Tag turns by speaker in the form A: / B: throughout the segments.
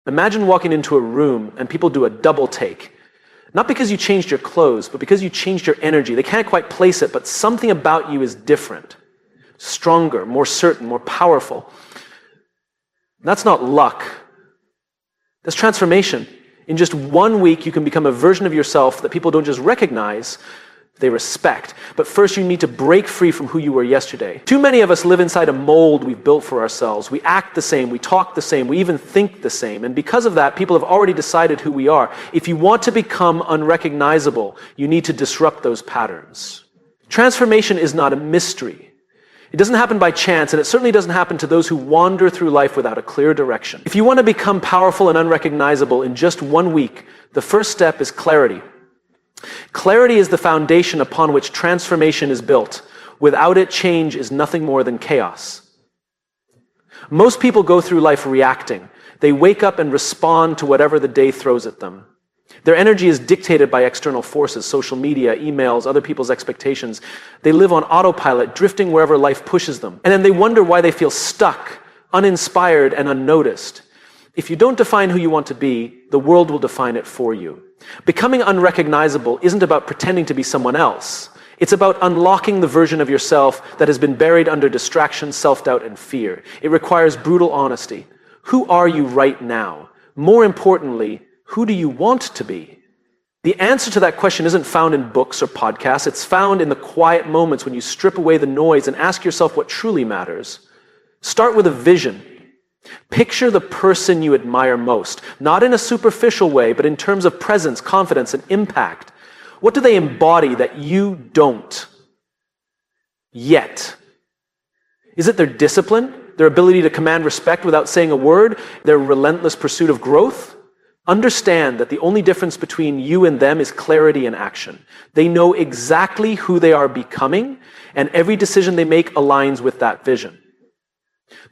A: Imagine walking into a room and people do a double take. Not because you changed your clothes, but because you changed your energy. They can't quite place it, but something about you is different. Stronger, more certain, more powerful. That's not luck. That's transformation. In just 1 week, you can become a version of yourself that people don't just recognize, they respect. But first, you need to break free from who you were yesterday. Too many of us live inside a mold we've built for ourselves. We act the same, we talk the same, we even think the same. And because of that, people have already decided who we are. If you want to become unrecognizable, you need to disrupt those patterns. Transformation is not a mystery. It doesn't happen by chance, and it certainly doesn't happen to those who wander through life without a clear direction. If you want to become powerful and unrecognizable in just 1 week, the first step is clarity. Clarity is the foundation upon which transformation is built. Without it, change is nothing more than chaos. Most people go through life reacting. They wake up and respond to whatever the day throws at them. Their energy is dictated by external forces, social media, emails, other people's expectations. They live on autopilot, drifting wherever life pushes them. And then they wonder why they feel stuck, uninspired, and unnoticed. If you don't define who you want to be, the world will define it for you. Becoming unrecognizable isn't about pretending to be someone else. It's about unlocking the version of yourself that has been buried under distraction, self-doubt, and fear. It requires brutal honesty. Who are you right now? More importantly, who do you want to be? The answer to that question isn't found in books or podcasts. It's found in the quiet moments when you strip away the noise and ask yourself what truly matters. Start with a vision. Picture the person you admire most, not in a superficial way, but in terms of presence, confidence, and impact. What do they embody that you don't yet? Is it their discipline, their ability to command respect without saying a word, their relentless pursuit of growth? Understand that the only difference between you and them is clarity and action. They know exactly who they are becoming, and every decision they make aligns with that vision.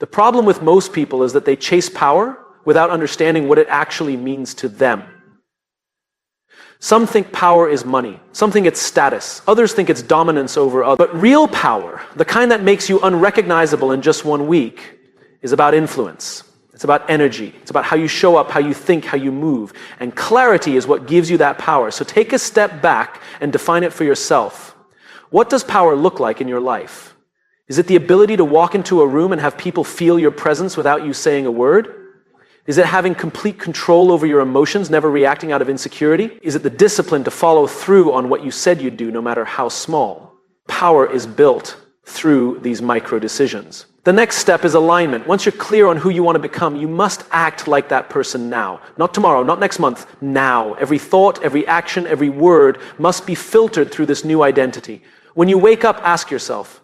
A: The problem with most people is that they chase power without understanding what it actually means to them. Some think power is money. Some think it's status. Others think it's dominance over others. But real power, the kind that makes you unrecognizable in just 1 week, is about influence. It's about energy. It's about how you show up, how you think, how you move. And clarity is what gives you that power. So take a step back and define it for yourself. What does power look like in your life? Is it the ability to walk into a room and have people feel your presence without you saying a word? Is it having complete control over your emotions, never reacting out of insecurity? Is it the discipline to follow through on what you said you'd do, no matter how small? Power is built through these micro decisions. The next step is alignment. Once you're clear on who you want to become, you must act like that person now. Not tomorrow, not next month, now. Every thought, every action, every word must be filtered through this new identity. When you wake up, ask yourself,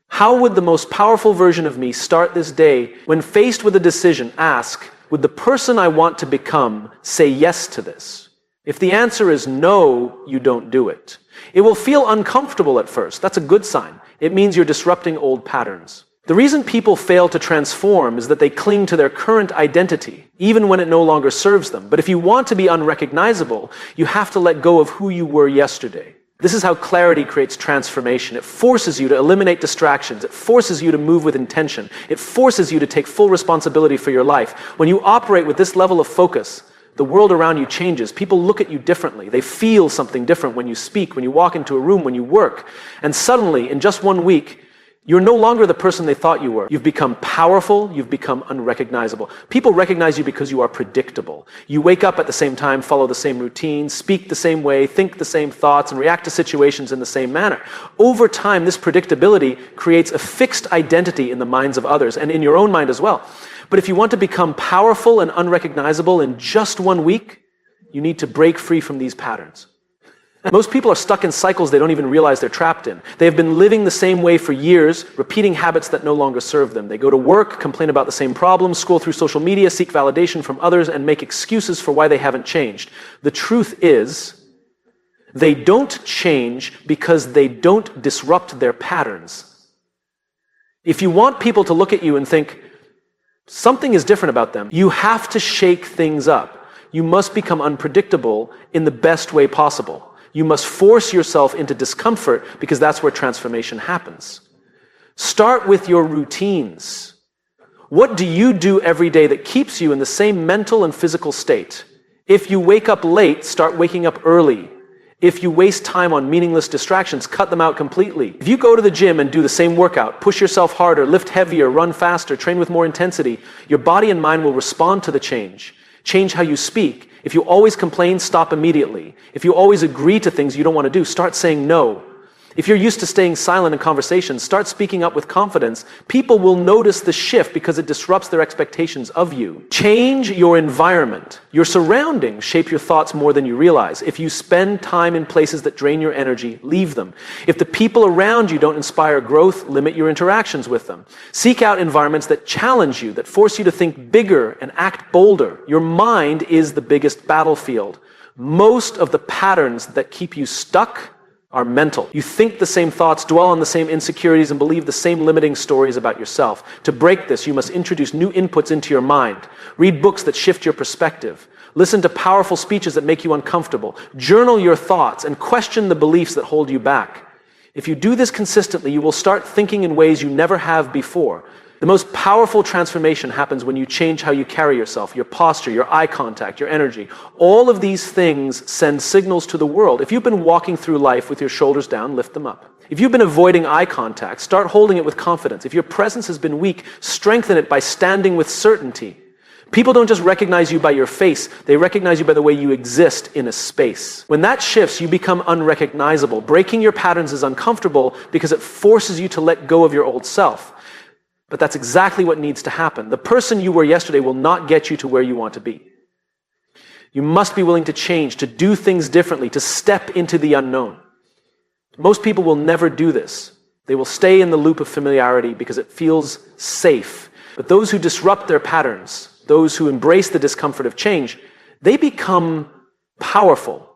A: how would the most powerful version of me start this day? When faced with a decision, ask, would the person I want to become say yes to this? If the answer is no, you don't do it. It will feel uncomfortable at first. That's a good sign. It means you're disrupting old patterns. The reason people fail to transform is that they cling to their current identity, even when it no longer serves them. But if you want to be unrecognizable, you have to let go of who you were yesterday. This is how clarity creates transformation. It forces you to eliminate distractions. It forces you to move with intention. It forces you to take full responsibility for your life. When you operate with this level of focus, the world around you changes. People look at you differently. They feel something different when you speak, when you walk into a room, when you work. And suddenly, in just 1 week, you're no longer the person they thought you were. You've become powerful. You've become unrecognizable. People recognize you because you are predictable. You wake up at the same time, follow the same routine, speak the same way, think the same thoughts, and react to situations in the same manner. Over time, this predictability creates a fixed identity in the minds of others and in your own mind as well. But if you want to become powerful and unrecognizable in just 1 week, you need to break free from these patterns. Most people are stuck in cycles they don't even realize they're trapped in. They have been living the same way for years, repeating habits that no longer serve them. They go to work, complain about the same problems, scroll through social media, seek validation from others, and make excuses for why they haven't changed. The truth is, they don't change because they don't disrupt their patterns. If you want people to look at you and think, something is different about them, you have to shake things up. You must become unpredictable in the best way possible. You must force yourself into discomfort because that's where transformation happens. Start with your routines. What do you do every day that keeps you in the same mental and physical state? If you wake up late, start waking up early. If you waste time on meaningless distractions, cut them out completely. If you go to the gym and do the same workout, push yourself harder, lift heavier, run faster, train with more intensity, your body and mind will respond to the change. Change how you speak. If you always complain, stop immediately. If you always agree to things you don't want to do, start saying no. If you're used to staying silent in conversations, start speaking up with confidence. People will notice the shift because it disrupts their expectations of you. Change your environment. Your surroundings shape your thoughts more than you realize. If you spend time in places that drain your energy, leave them. If the people around you don't inspire growth, limit your interactions with them. Seek out environments that challenge you, that force you to think bigger and act bolder. Your mind is the biggest battlefield. Most of the patterns that keep you stuck are mental. You think the same thoughts, dwell on the same insecurities, and believe the same limiting stories about yourself. To break this, you must introduce new inputs into your mind. Read books that shift your perspective. Listen to powerful speeches that make you uncomfortable. Journal your thoughts and question the beliefs that hold you back. If you do this consistently, you will start thinking in ways you never have before. The most powerful transformation happens when you change how you carry yourself, your posture, your eye contact, your energy. All of these things send signals to the world. If you've been walking through life with your shoulders down, lift them up. If you've been avoiding eye contact, start holding it with confidence. If your presence has been weak, strengthen it by standing with certainty. People don't just recognize you by your face, they recognize you by the way you exist in a space. When that shifts, you become unrecognizable. Breaking your patterns is uncomfortable because it forces you to let go of your old self. But that's exactly what needs to happen. The person you were yesterday will not get you to where you want to be. You must be willing to change, to do things differently, to step into the unknown. Most people will never do this. They will stay in the loop of familiarity because it feels safe. But those who disrupt their patterns, those who embrace the discomfort of change, they become powerful.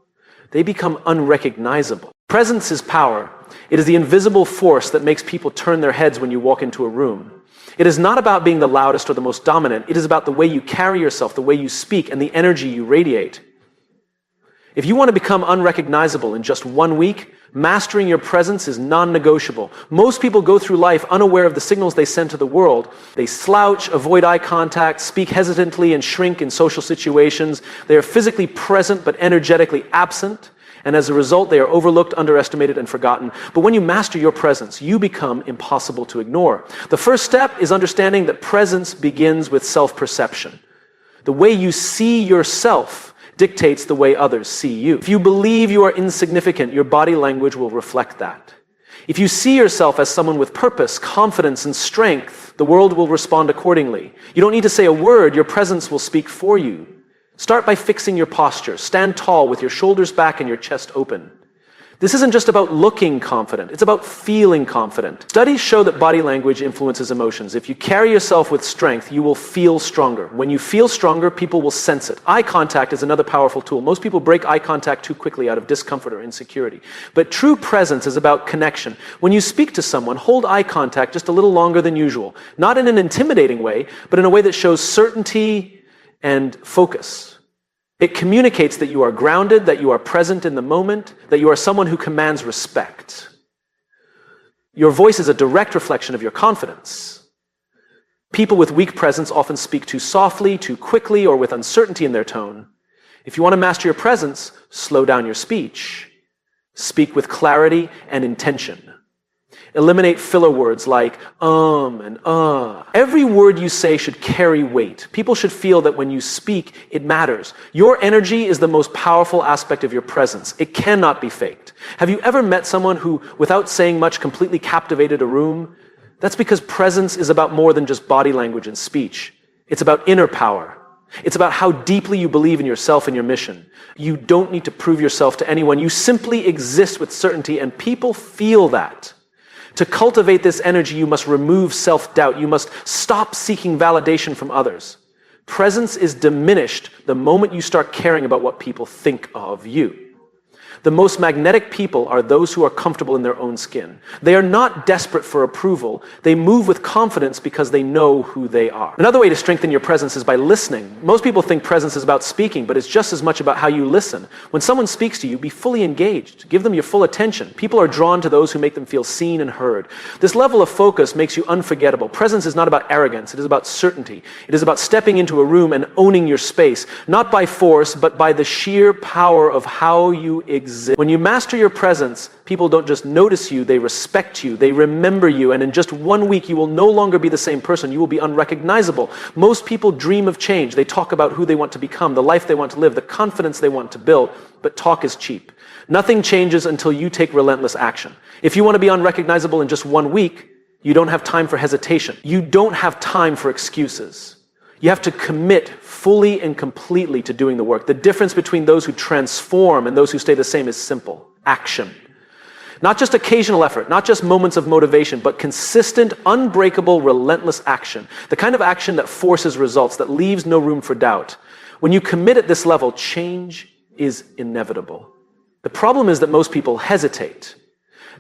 A: They become unrecognizable. Presence is power. It is the invisible force that makes people turn their heads when you walk into a room. It is not about being the loudest or the most dominant. It is about the way you carry yourself, the way you speak, and the energy you radiate. If you want to become unrecognizable in just 1 week, mastering your presence is non-negotiable. Most people go through life unaware of the signals they send to the world. They slouch, avoid eye contact, speak hesitantly, and shrink in social situations. They are physically present but energetically absent. And as a result, they are overlooked, underestimated, and forgotten. But when you master your presence, you become impossible to ignore. The first step is understanding that presence begins with self-perception. The way you see yourself dictates the way others see you. If you believe you are insignificant, your body language will reflect that. If you see yourself as someone with purpose, confidence, and strength, the world will respond accordingly. You don't need to say a word, your presence will speak for you. Start by fixing your posture. Stand tall with your shoulders back and your chest open. This isn't just about looking confident, it's about feeling confident. Studies show that body language influences emotions. If you carry yourself with strength, you will feel stronger. When you feel stronger, people will sense it. Eye contact is another powerful tool. Most people break eye contact too quickly out of discomfort or insecurity. But true presence is about connection. When you speak to someone, hold eye contact just a little longer than usual. Not in an intimidating way, but in a way that shows certainty and focus. It communicates that you are grounded, that you are present in the moment, that you are someone who commands respect. Your voice is a direct reflection of your confidence. People with weak presence often speak too softly, too quickly, or with uncertainty in their tone. If you want to master your presence, slow down your speech. Speak with clarity and intention. Eliminate filler words like and Every word you say should carry weight. People should feel that when you speak, it matters. Your energy is the most powerful aspect of your presence. It cannot be faked. Have you ever met someone who, without saying much, completely captivated a room? That's because presence is about more than just body language and speech. It's about inner power. It's about how deeply you believe in yourself and your mission. You don't need to prove yourself to anyone. You simply exist with certainty, and people feel that. To cultivate this energy, you must remove self-doubt. You must stop seeking validation from others. Presence is diminished the moment you start caring about what people think of you. The most magnetic people are those who are comfortable in their own skin. They are not desperate for approval. They move with confidence because they know who they are. Another way to strengthen your presence is by listening. Most people think presence is about speaking, but it's just as much about how you listen. When someone speaks to you, be fully engaged. Give them your full attention. People are drawn to those who make them feel seen and heard. This level of focus makes you unforgettable. Presence is not about arrogance. It is about certainty. It is about stepping into a room and owning your space, not by force, but by the sheer power of how you exist. When you master your presence, people don't just notice you, they respect you, they remember you, and in just 1 week, you will no longer be the same person. You will be unrecognizable. Most people dream of change. They talk about who they want to become, the life they want to live, the confidence they want to build, but talk is cheap. Nothing changes until you take relentless action. If you want to be unrecognizable in just 1 week, you don't have time for hesitation. You don't have time for excuses. You have to commit fully and completely to doing the work. The difference between those who transform and those who stay the same is simple: action. Not just occasional effort, not just moments of motivation, but consistent, unbreakable, relentless action. The kind of action that forces results, that leaves no room for doubt. When you commit at this level, change is inevitable. The problem is that most people hesitate.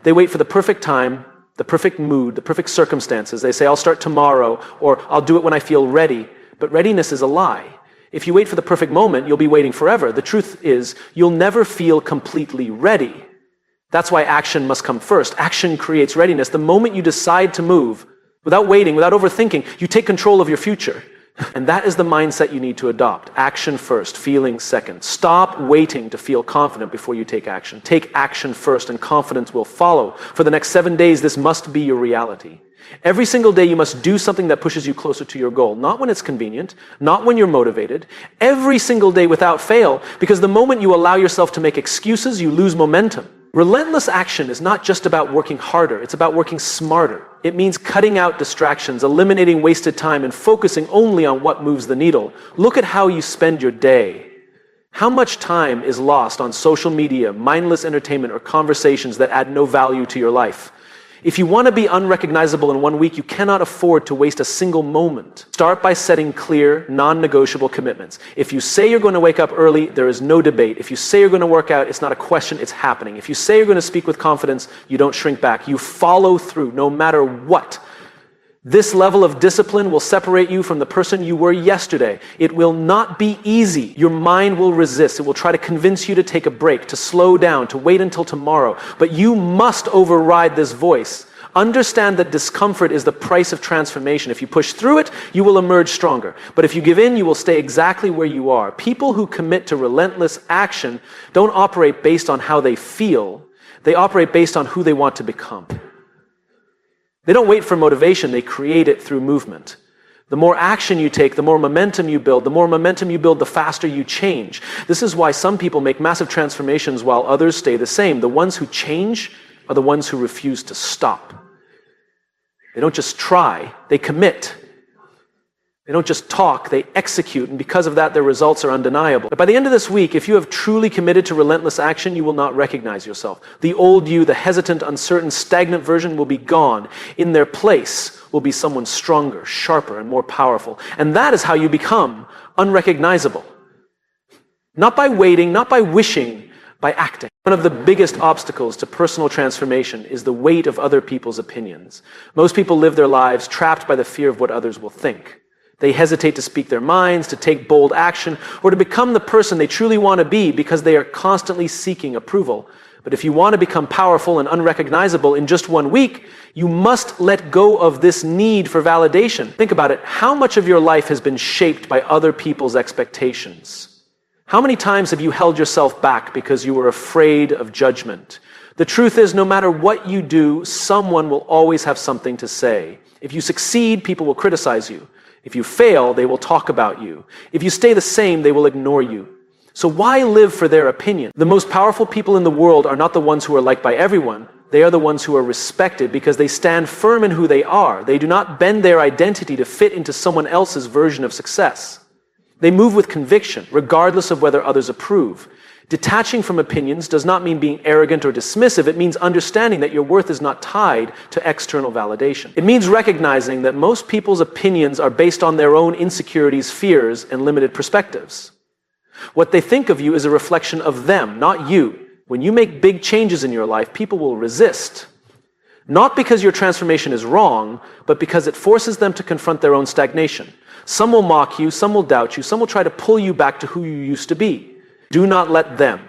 A: They wait for the perfect time, the perfect mood, the perfect circumstances. They say, I'll start tomorrow, or I'll do it when I feel ready. But readiness is a lie. If you wait for the perfect moment, you'll be waiting forever. The truth is, you'll never feel completely ready. That's why action must come first. Action creates readiness. The moment you decide to move, without waiting, without overthinking, you take control of your future. And that is the mindset you need to adopt. Action first, feeling second. Stop waiting to feel confident before you take action. Take action first, and confidence will follow. For the next 7 days, this must be your reality. Every single day, you must do something that pushes you closer to your goal. Not when it's convenient, not when you're motivated. Every single day without fail, because the moment you allow yourself to make excuses, you lose momentum. Relentless action is not just about working harder, it's about working smarter. It means cutting out distractions, eliminating wasted time, and focusing only on what moves the needle. Look at how you spend your day. How much time is lost on social media, mindless entertainment, or conversations that add no value to your life? If you want to be unrecognizable in 1 week, you cannot afford to waste a single moment. Start by setting clear, non-negotiable commitments. If you say you're going to wake up early, there is no debate. If you say you're going to work out, it's not a question, it's happening. If you say you're going to speak with confidence, you don't shrink back. You follow through, no matter what. This level of discipline will separate you from the person you were yesterday. It will not be easy. Your mind will resist. It will try to convince you to take a break, to slow down, to wait until tomorrow. But you must override this voice. Understand that discomfort is the price of transformation. If you push through it, you will emerge stronger. But if you give in, you will stay exactly where you are. People who commit to relentless action don't operate based on how they feel. They operate based on who they want to become. They don't wait for motivation, they create it through movement. The more action you take, the more momentum you build. The more momentum you build, the faster you change. This is why some people make massive transformations while others stay the same. The ones who change are the ones who refuse to stop. They don't just try, they commit. They don't just talk, they execute, and because of that, their results are undeniable. But by the end of this week, if you have truly committed to relentless action, you will not recognize yourself. The old you, the hesitant, uncertain, stagnant version will be gone. In their place will be someone stronger, sharper, and more powerful. And that is how you become unrecognizable. Not by waiting, not by wishing, by acting. One of the biggest obstacles to personal transformation is the weight of other people's opinions. Most people live their lives trapped by the fear of what others will think. They hesitate to speak their minds, to take bold action, or to become the person they truly want to be because they are constantly seeking approval. But if you want to become powerful and unrecognizable in just 1 week, you must let go of this need for validation. Think about it. How much of your life has been shaped by other people's expectations? How many times have you held yourself back because you were afraid of judgment? The truth is, no matter what you do, someone will always have something to say. If you succeed, people will criticize you. If you fail, they will talk about you. If you stay the same, they will ignore you. So why live for their opinion? The most powerful people in the world are not the ones who are liked by everyone. They are the ones who are respected because they stand firm in who they are. They do not bend their identity to fit into someone else's version of success. They move with conviction, regardless of whether others approve. Detaching from opinions does not mean being arrogant or dismissive. It means understanding that your worth is not tied to external validation. It means recognizing that most people's opinions are based on their own insecurities, fears, and limited perspectives. What they think of you is a reflection of them, not you. When you make big changes in your life, people will resist. Not because your transformation is wrong, but because it forces them to confront their own stagnation. Some will mock you, some will doubt you, some will try to pull you back to who you used to be. Do not let them.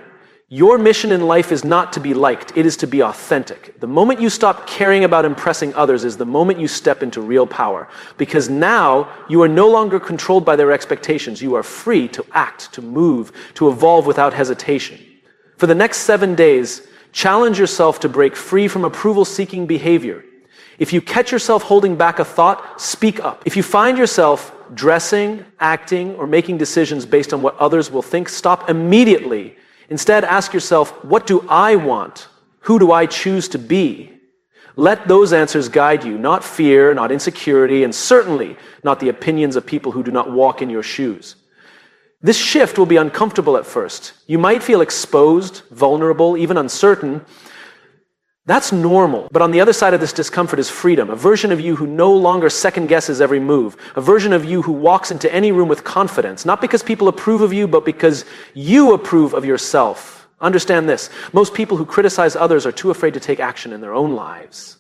A: Your mission in life is not to be liked, it is to be authentic. The moment you stop caring about impressing others is the moment you step into real power. Because now you are no longer controlled by their expectations. You are free to act, to move, to evolve without hesitation. For the next 7 days, challenge yourself to break free from approval-seeking behavior. If you catch yourself holding back a thought, speak up. If you find yourself dressing, acting, or making decisions based on what others will think, stop immediately. Instead, ask yourself, what do I want? Who do I choose to be? Let those answers guide you, not fear, not insecurity, and certainly not the opinions of people who do not walk in your shoes. This shift will be uncomfortable at first. You might feel exposed, vulnerable, even uncertain. That's normal. But on the other side of this discomfort is freedom, a version of you who no longer second guesses every move, a version of you who walks into any room with confidence, not because people approve of you, but because you approve of yourself. Understand this. Most people who criticize others are too afraid to take action in their own lives.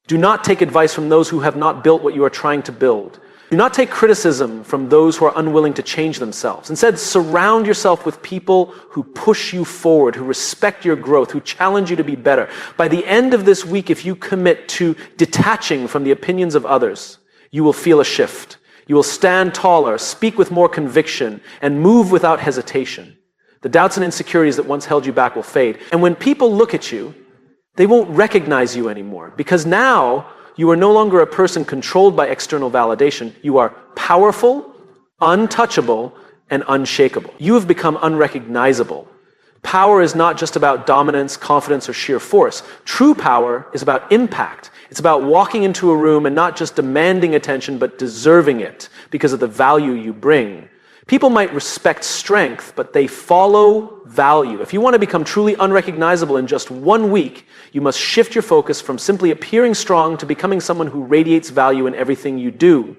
A: Do not take advice from those who have not built what you are trying to build. Do not take criticism from those who are unwilling to change themselves. Instead, surround yourself with people who push you forward, who respect your growth, who challenge you to be better. By the end of this week, if you commit to detaching from the opinions of others, you will feel a shift. You will stand taller, speak with more conviction, and move without hesitation. The doubts and insecurities that once held you back will fade. And when people look at you, they won't recognize you anymore, because now you are no longer a person controlled by external validation. You are powerful, untouchable, and unshakable. You have become unrecognizable. Power is not just about dominance, confidence, or sheer force. True power is about impact. It's about walking into a room and not just demanding attention, but deserving it because of the value you bring. People might respect strength, but they follow value. If you want to become truly unrecognizable in just 1 week, you must shift your focus from simply appearing strong to becoming someone who radiates value in everything you do.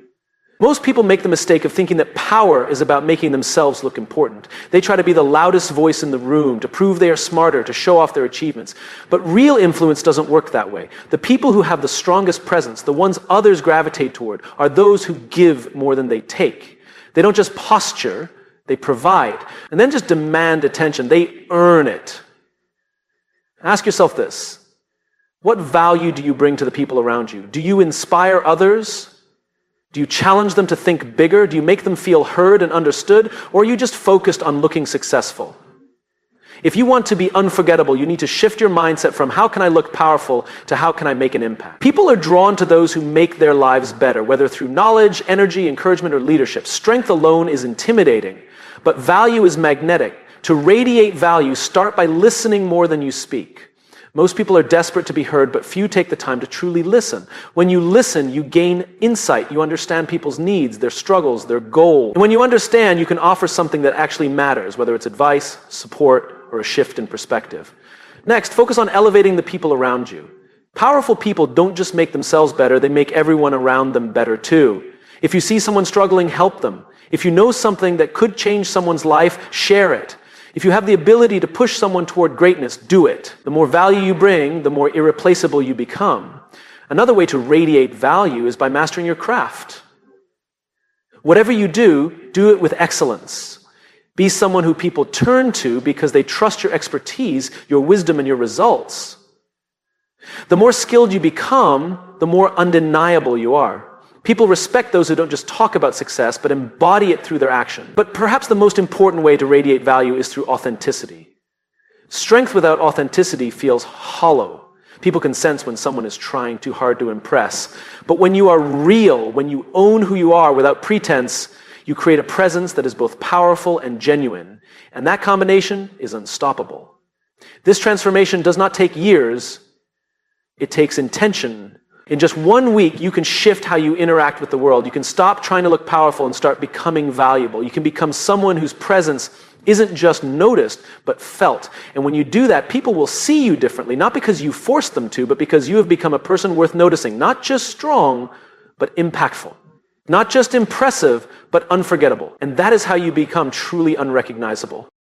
A: Most people make the mistake of thinking that power is about making themselves look important. They try to be the loudest voice in the room, to prove they are smarter, to show off their achievements. But real influence doesn't work that way. The people who have the strongest presence, the ones others gravitate toward, are those who give more than they take. They don't just posture, they provide. And then just demand attention. They earn it. Ask yourself this. What value do you bring to the people around you? Do you inspire others? Do you challenge them to think bigger? Do you make them feel heard and understood? Or are you just focused on looking successful? If you want to be unforgettable, you need to shift your mindset from how can I look powerful to how can I make an impact. People are drawn to those who make their lives better, whether through knowledge, energy, encouragement, or leadership. Strength alone is intimidating, but value is magnetic. To radiate value, start by listening more than you speak. Most people are desperate to be heard, but few take the time to truly listen. When you listen, you gain insight. You understand people's needs, their struggles, their goals. And when you understand, you can offer something that actually matters, whether it's advice, support, or a shift in perspective. Next, focus on elevating the people around you. Powerful people don't just make themselves better, they make everyone around them better too. If you see someone struggling, help them. If you know something that could change someone's life, share it. If you have the ability to push someone toward greatness, do it. The more value you bring, the more irreplaceable you become. Another way to radiate value is by mastering your craft. Whatever you do, do it with excellence. Be someone who people turn to because they trust your expertise, your wisdom, and your results. The more skilled you become, the more undeniable you are. People respect those who don't just talk about success, but embody it through their action. But perhaps the most important way to radiate value is through authenticity. Strength without authenticity feels hollow. People can sense when someone is trying too hard to impress. But when you are real, when you own who you are without pretense, you create a presence that is both powerful and genuine. And that combination is unstoppable. This transformation does not take years. It takes intention. In just 1 week, you can shift how you interact with the world. You can stop trying to look powerful and start becoming valuable. You can become someone whose presence isn't just noticed, but felt. And when you do that, people will see you differently, not because you forced them to, but because you have become a person worth noticing, not just strong, but impactful. Not just impressive, but unforgettable. And that is how you become truly unrecognizable.